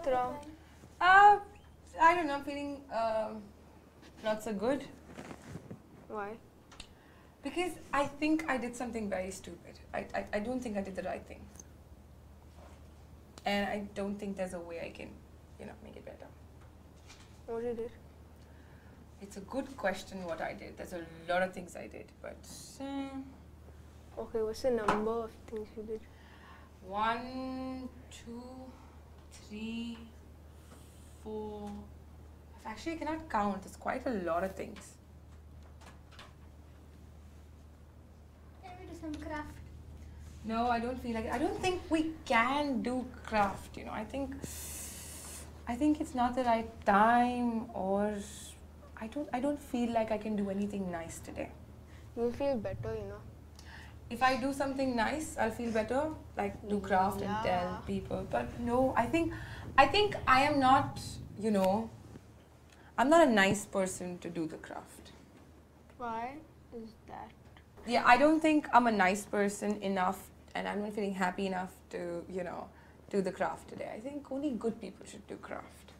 What's wrong? I don't know, I'm feeling not so good. Why? Because I think I did something very stupid. I don't think I did the right thing. And I don't think there's a way I can, make it better. What did you do? It's a good question what I did. There's a lot of things I did, but... Okay, what's the number of things you did? 1, 2, 3, 4... Actually, I cannot count. It's quite a lot of things. Can we do some craft? No, I don't feel like it. I don't think we can do craft, I think it's not the right time, or I don't feel like I can do anything nice today. You'll feel better, If I do something nice, I'll feel better, like do craft and tell people. But no, I think I am not, I'm not a nice person to do the craft. Why is that? Yeah, I don't think I'm a nice person enough, and I'm not feeling happy enough to, do the craft today. I think only good people should do craft.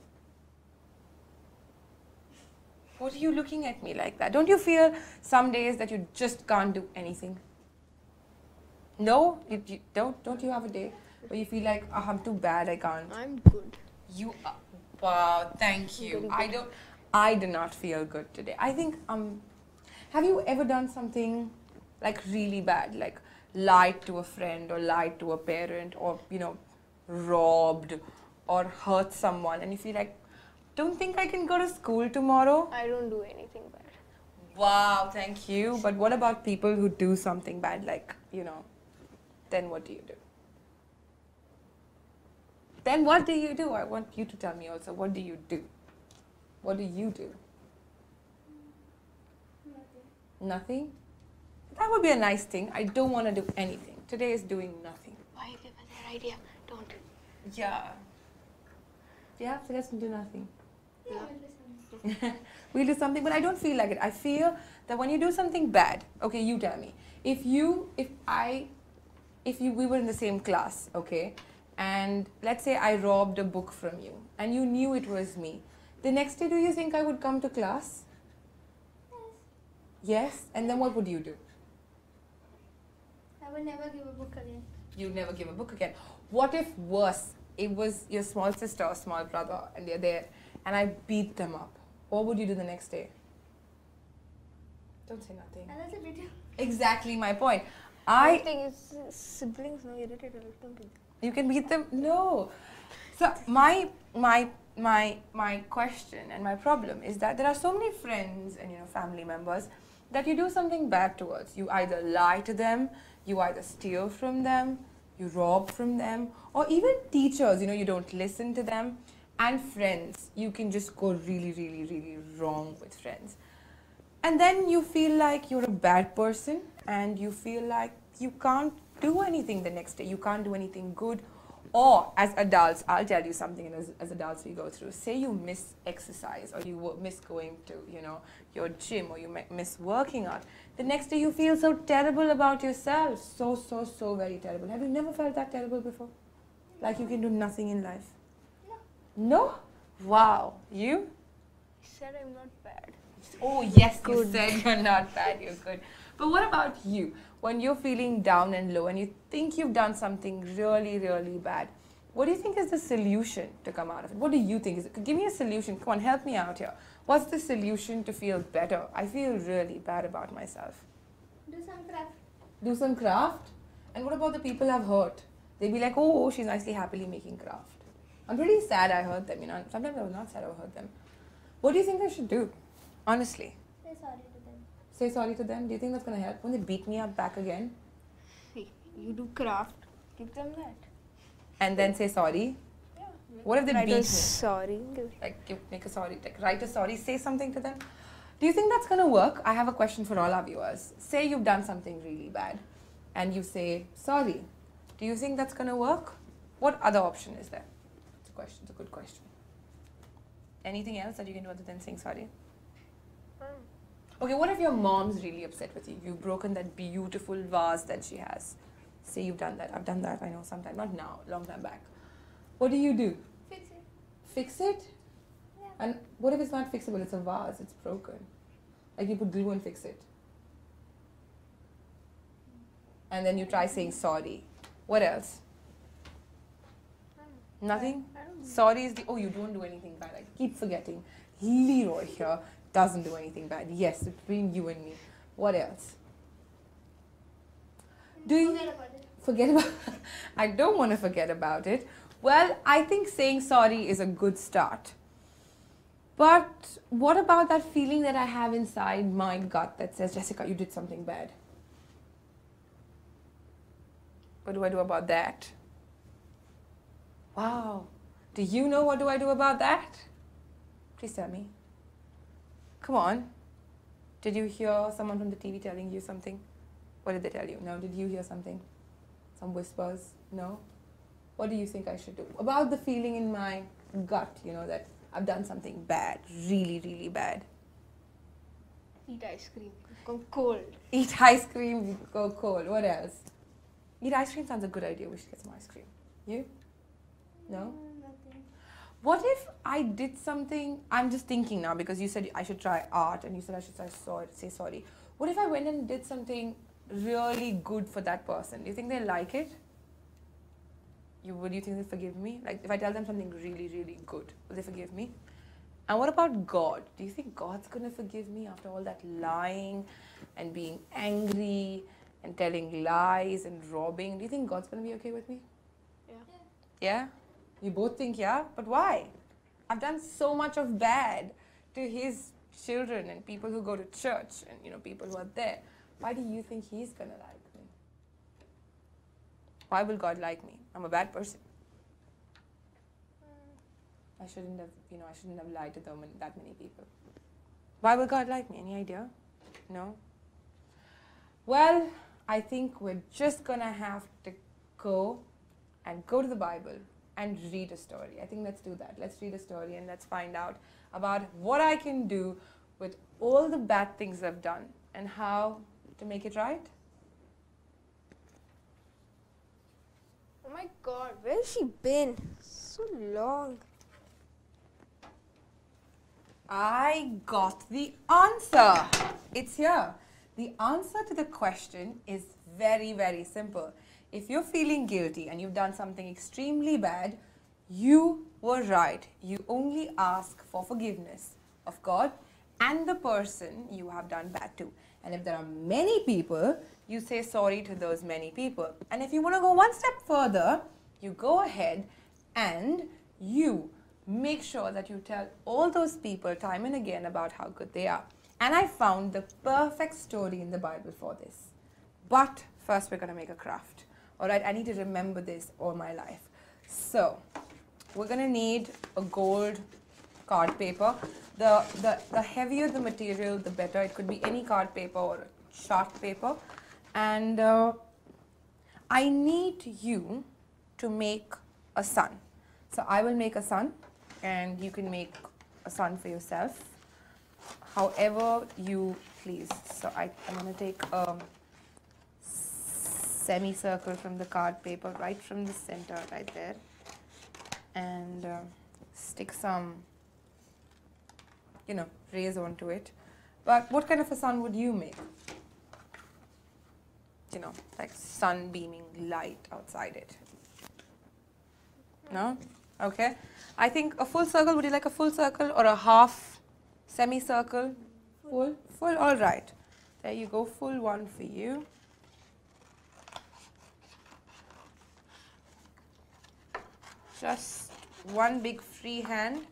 What are you looking at me like that? Don't you feel some days that you just can't do anything? No? You don't you have a day where you feel like, oh, I'm too bad, I can't? I'm good. You are, wow, thank you. I do not feel good today. I think, have you ever done something like really bad, like lied to a friend or lied to a parent or, robbed or hurt someone, and you feel like, don't think I can go to school tomorrow? I don't do anything bad. Wow, thank you. But what about people who do something bad, like, then what do you do? Then what do you do? I want you to tell me also, what do you do? What do you do? Nothing. Nothing? That would be a nice thing. I don't want to do anything. Today is doing nothing. Why give us that idea? Don't. Yeah. Yeah, so let's do nothing. Yeah, we'll do something. We'll do something, but I don't feel like it. I feel that when you do something bad, okay, you tell me. If we were in the same class, okay, and let's say I robbed a book from you, and you knew it was me, the next day, do you think I would come to class? Yes? And then what would you do? I will never give a book again. You'd never give a book again. What if worse, it was your small sister or small brother, and they're there, and I beat them up? What would you do the next day? Don't say nothing. And that's a bit. Exactly my point. I think it's siblings, no, irritated. You can beat them? No. So my question and my problem is that there are so many friends and family members that you do something bad towards. You either lie to them, you either steal from them, you rob from them, or even teachers, you don't listen to them, and friends. You can just go really, really, really wrong with friends. And then you feel like you're a bad person, and you feel like you can't do anything the next day. You can't do anything good. Or as adults, I'll tell you something as adults we go through. Say you miss exercise, or you miss going to, your gym, or you miss working out. The next day you feel so terrible about yourself. So very terrible. Have you never felt that terrible before? Like you can do nothing in life? No. No? Wow. You? I said I'm not bad. Oh yes, you said you're not bad, you're good. But what about you? When you're feeling down and low and you think you've done something really, really bad, what do you think is the solution to come out of it? What do you think is it? Give me a solution. Come on, help me out here. What's the solution to feel better? I feel really bad about myself. Do some craft. Do some craft? And what about the people I've hurt? They'd be like, oh, she's nicely, happily making craft. I'm pretty sad I hurt them, Sometimes I was not sad I hurt them. What do you think I should do? Honestly. Say sorry to them. Say sorry to them? Do you think that's going to help when they beat me up back again? See, you do craft. Give them that. And then say sorry? Yeah. What if they beat me? Sorry. Like, make a sorry, like write a sorry, say something to them. Do you think that's going to work? I have a question for all our viewers. Say you've done something really bad and you say sorry. Do you think that's going to work? What other option is there? It's a question. It's a good question. Anything else that you can do other than saying sorry? Okay, what if your mom's really upset with you? You've broken that beautiful vase that she has. Say you've done that. I've done that, I know, sometime. Not now, long time back. What do you do? Fix it. Fix it? Yeah. And what if it's not fixable? It's a vase, it's broken. Like you put glue and fix it. And then you try saying sorry. What else? Nothing? I don't know. Sorry is the, oh, you don't do anything bad. I keep forgetting. Leroy here doesn't do anything bad. Yes, between you and me. What else? Do you Forget about it. forget about I don't want to forget about it. Well, I think saying sorry is a good start. But what about that feeling that I have inside my gut that says, Jessica, you did something bad? What do I do about that? Wow. Do you know what do I do about that? Please tell me. Come on. Did you hear someone from the TV telling you something? What did they tell you? No. Did you hear something? Some whispers? No. What do you think I should do? About the feeling in my gut, you know, that I've done something bad, really, really bad. Eat ice cream. Go cold. Eat ice cream, go cold. What else? Eat ice cream sounds a good idea. We should get some ice cream. You? No? Nothing. What if I did something, I'm just thinking now because you said I should try art and you said I should say sorry. What if I went and did something really good for that person? Do you think they like it? Would you think they forgive me? Like if I tell them something really, really good, will they forgive me? And what about God? Do you think God's going to forgive me after all that lying and being angry and telling lies and robbing? Do you think God's going to be okay with me? Yeah. Yeah? You both think, yeah? But why? I've done so much of bad to his children and people who go to church and, you know, people who are there. Why do you think he's going to like me? Why will God like me? I'm a bad person. I shouldn't have lied to that many people. Why will God like me? Any idea? No? Well, I think we're just going to have to go to the Bible and read a story. I think let's do that. Let's read a story and let's find out about what I can do with all the bad things I've done and how to make it right. Oh my god, where has she been? So long. I got the answer. It's here. The answer to the question is very, very simple. If you're feeling guilty and you've done something extremely bad, you were right. You only ask for forgiveness of God and the person you have done bad to. And if there are many people, you say sorry to those many people. And if you want to go one step further, you go ahead and you make sure that you tell all those people time and again about how good they are. And I found the perfect story in the Bible for this. But first we're going to make a craft. Alright, I need to remember this all my life. So, we're going to need a gold card paper. The heavier the material, the better. It could be any card paper or a chart paper. And I need you to make a sun. So I will make a sun and you can make a sun for yourself. However you please. So I'm going to take a semicircle from the card paper right from the center right there and stick some, you know, rays onto it. But what kind of a sun would you make? You know, like sun beaming light outside it. No? Okay. I think a full circle, would you like a full circle or a half semicircle? Full? Full, all right. There you go, full one for you. Just one big free hand.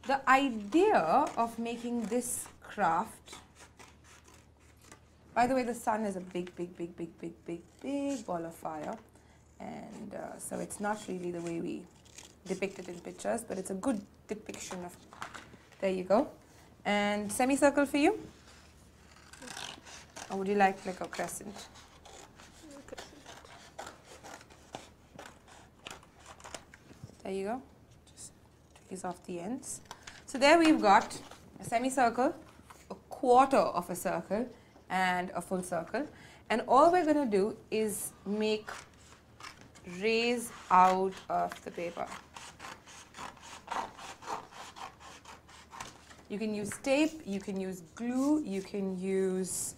The idea of making this craft, by the way, the sun is a big ball of fire, and so it's not really the way we depict it in pictures, but it's a good depiction of, there you go. And semicircle for you? Or would you like a crescent? There you go. Just tweeze off the ends. So there we've got a semicircle, a quarter of a circle, and a full circle. And all we're going to do is make rays out of the paper. You can use tape, you can use glue, you can use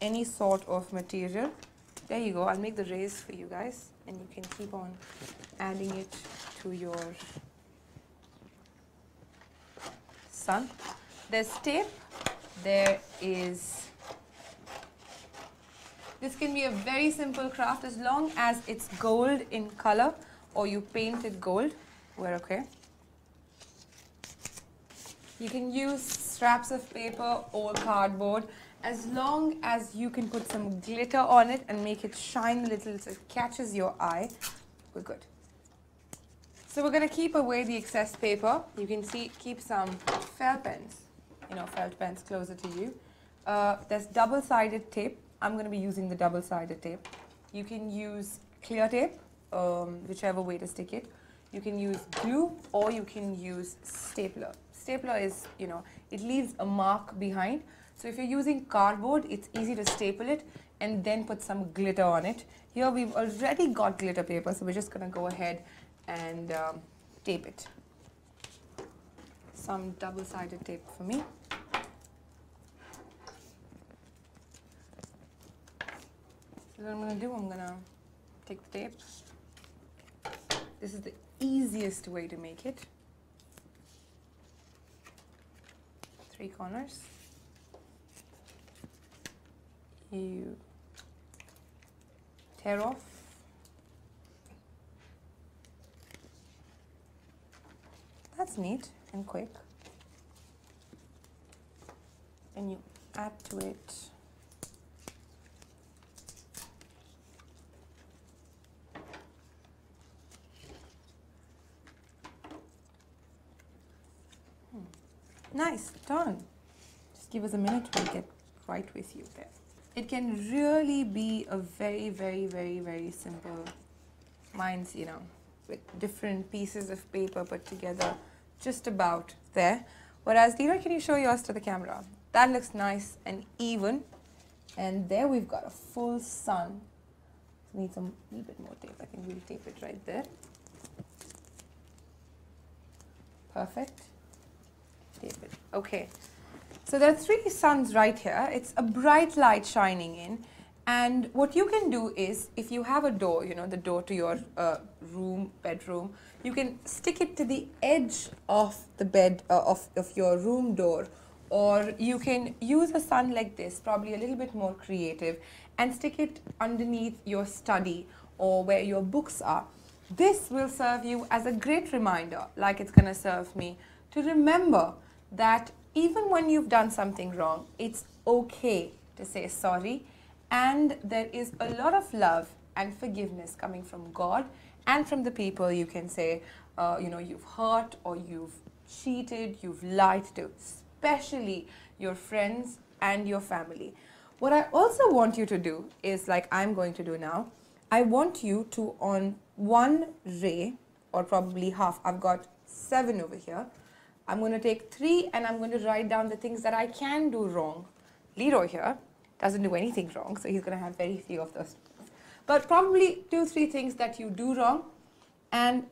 any sort of material. There you go. I'll make the rays for you guys, and you can keep on adding it to your sun. There's tape. There is... This can be a very simple craft as long as it's gold in color or you paint it gold. We're okay. You can use scraps of paper or cardboard as long as you can put some glitter on it and make it shine a little so it catches your eye. We're good. So we're going to keep away the excess paper. You can see, keep some felt pens, felt pens closer to you. There's double-sided tape. I'm going to be using the double-sided tape. You can use clear tape, whichever way to stick it. You can use glue or you can use stapler. Stapler is, it leaves a mark behind. So if you're using cardboard, it's easy to staple it and then put some glitter on it. Here we've already got glitter paper, so we're just going to go ahead and tape it. Some double-sided tape for me. So what I'm going to do, I'm going to take the tape. This is the easiest way to make it. 3 corners. You tear off. That's neat and quick. And you add to it nice, done. Just give us a minute to get right with you there. It can really be a very, very, very, very simple. Mine's, with different pieces of paper put together, just about there. Whereas, Leroy, can you show yours to the camera? That looks nice and even. And there we've got a full sun. Need some little bit more tape. I think we'll tape it right there. Perfect. Tape it. Okay. So there are 3 suns right here. It's a bright light shining in. And what you can do is, if you have a door, the door to your bedroom, you can stick it to the edge of the bed, of your room door. Or you can use a sun like this, probably a little bit more creative, and stick it underneath your study or where your books are. This will serve you as a great reminder, like it's going to serve me, to remember that even when you've done something wrong, it's okay to say sorry. And there is a lot of love and forgiveness coming from God and from the people you can say, you've hurt or you've cheated, you've lied to, especially your friends and your family. What I also want you to do is, like I'm going to do now, I want you to, on one ray, or probably half, I've got 7 over here, I'm going to take 3 and I'm going to write down the things that I can do wrong. Leroy here doesn't do anything wrong, so he's going to have very few of those. But probably 2-3 things that you do wrong, and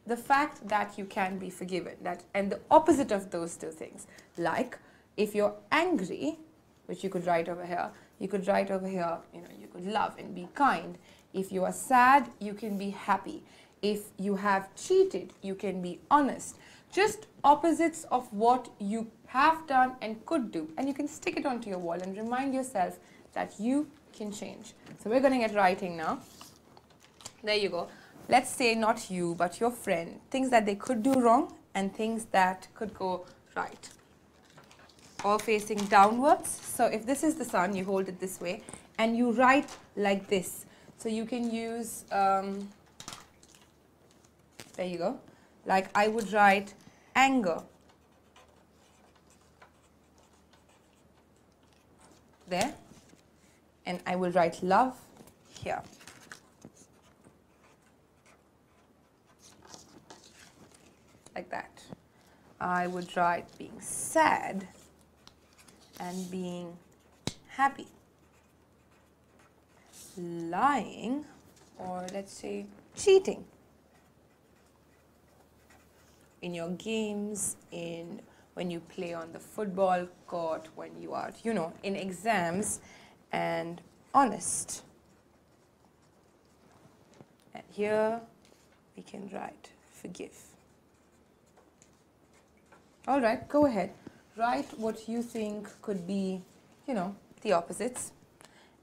the fact that you can be forgiven, and the opposite of those 2 things. Like, if you're angry, which you could write over here, you could write over here, you could love and be kind. If you are sad, you can be happy. If you have cheated, you can be honest. Just opposites of what you have done and could do. And you can stick it onto your wall and remind yourself that you can change. So we're going to get writing now. There you go. Let's say not you, but your friend. Things that they could do wrong and things that could go right. All facing downwards. So if this is the sun, you hold it this way and you write like this. So you can use, there you go. Like I would write anger. There. And I will write love here. Like that. I would write being sad and being happy. Lying, or let's say cheating. in your games, when you play on the football court, when you are, in exams, and honest. And here we can write forgive. All right, go ahead. Write what you think could be, the opposites,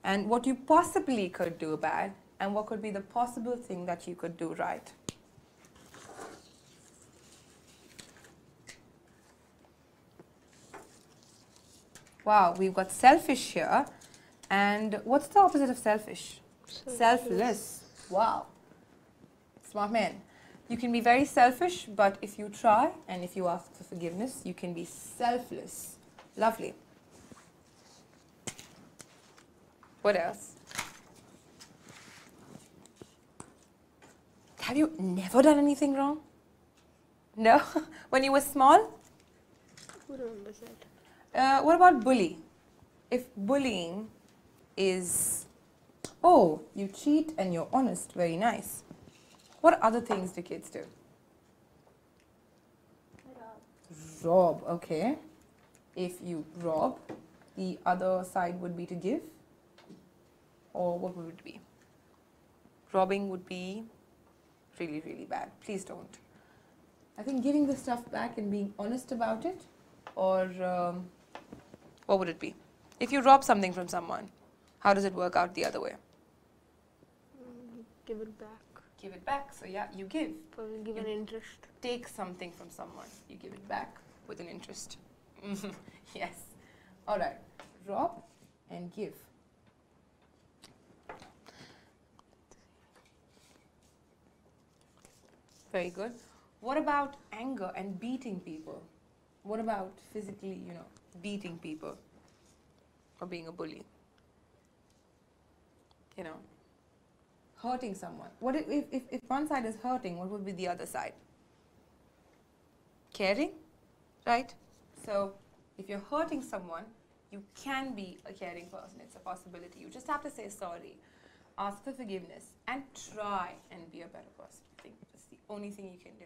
and what you possibly could do bad, and what could be the possible thing that you could do right. Wow, we've got selfish here. And what's the opposite of selfish? Selfless. Wow. Smart man. You can be very selfish, but if you try and if you ask for forgiveness, you can be selfless. Lovely. What else? Have you never done anything wrong? No? When you were small? Who remembers that? What about bully? If bullying is, oh, you cheat and you're honest, very nice. What other things do kids do? Rob, okay. If you rob, the other side would be to give? Or what would it be? Robbing would be really, really bad. Please don't. I think giving the stuff back and being honest about it, or what would it be? If you rob something from someone, how does it work out the other way? Give it back. Give it back. So yeah, you give. Probably give an interest. Take something from someone, you give it back with an interest. Yes. All right. Rob and give. Very good. What about anger and beating people? What about physically, beating people or being a bully? Hurting someone. What if one side is hurting, what would be the other side? Caring, right? So if you're hurting someone, you can be a caring person. It's a possibility. You just have to say sorry, ask for forgiveness, and try and be a better person. I think that's the only thing you can do.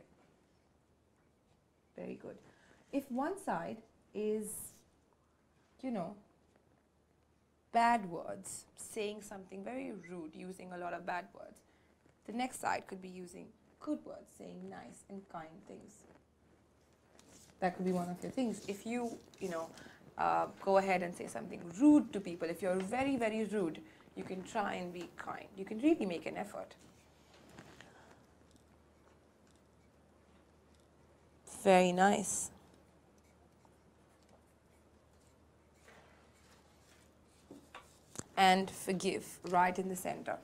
Very good. If one side is, bad words, saying something very rude, using a lot of bad words, the next side could be using good words, saying nice and kind things. That could be one of your things. If you, go ahead and say something rude to people, if you're very, very rude, you can try and be kind. You can really make an effort. Very nice. And forgive, right in the center.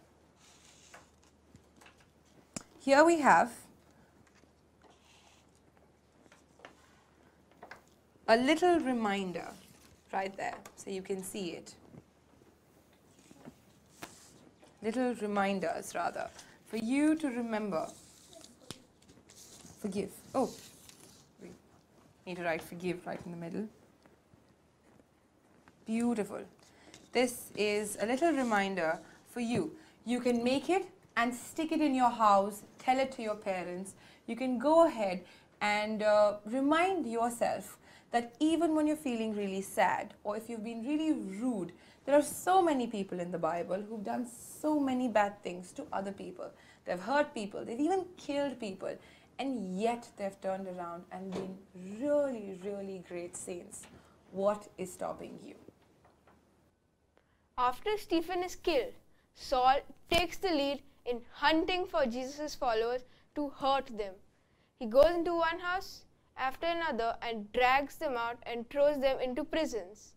Here we have a little reminder right there, so you can see it. Little reminders, rather, for you to remember. Forgive. Oh, we need to write forgive right in the middle. Beautiful. This is a little reminder for you. You can make it and stick it in your house, tell it to your parents. You can go ahead and remind yourself that even when you're feeling really sad, or if you've been really rude, there are so many people in the Bible who've done so many bad things to other people. They've hurt people, they've even killed people, and yet they've turned around and been really, really great saints. What is stopping you? After Stephen is killed, Saul takes the lead in hunting for Jesus' followers to hurt them. He goes into one house after another and drags them out and throws them into prisons.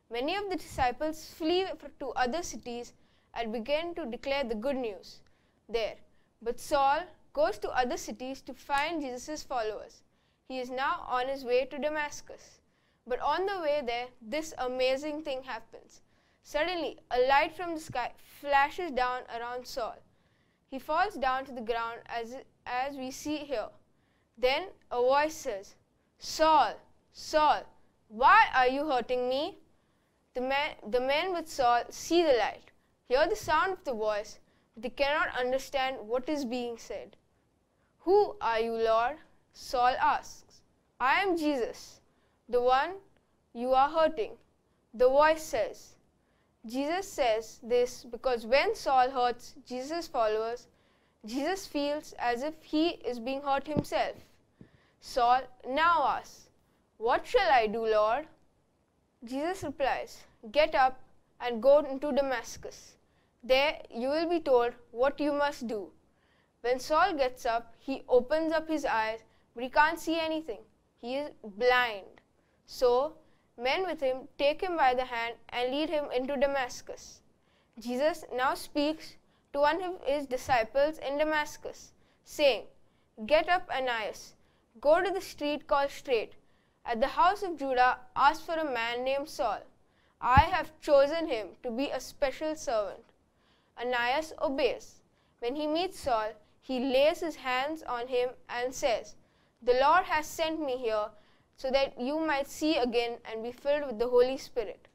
Many of the disciples flee to other cities and begin to declare the good news there. But Saul goes to other cities to find Jesus' followers. He is now on his way to Damascus. But on the way there, this amazing thing happens. Suddenly, a light from the sky flashes down around Saul. He falls down to the ground as we see here. Then a voice says, "Saul, Saul, why are you hurting me?" The men with Saul see the light, hear the sound of the voice, but they cannot understand what is being said. "Who are you, Lord?" Saul asks, I am Jesus, the one you are hurting. The voice says. Jesus says this because when Saul hurts Jesus' followers, Jesus feels as if he is being hurt himself. Saul now asks, What shall I do, Lord? Jesus replies, Get up and go into Damascus. There you will be told what you must do. When Saul gets up, he opens up his eyes, but he can't see anything. He is blind. So, men with him take him by the hand and lead him into Damascus. Jesus now speaks to one of his disciples in Damascus, saying, Get up, Ananias, go to the street called Straight. At the house of Judah, ask for a man named Saul. I have chosen him to be a special servant. Ananias obeys. When he meets Saul, he lays his hands on him and says, The Lord has sent me here so that you might see again and be filled with the Holy Spirit.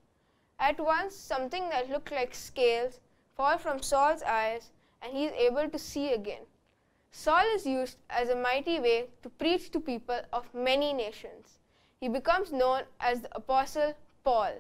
At once, something that looked like scales fall from Saul's eyes, and he is able to see again. Saul is used as a mighty way to preach to people of many nations. He becomes known as the Apostle Paul.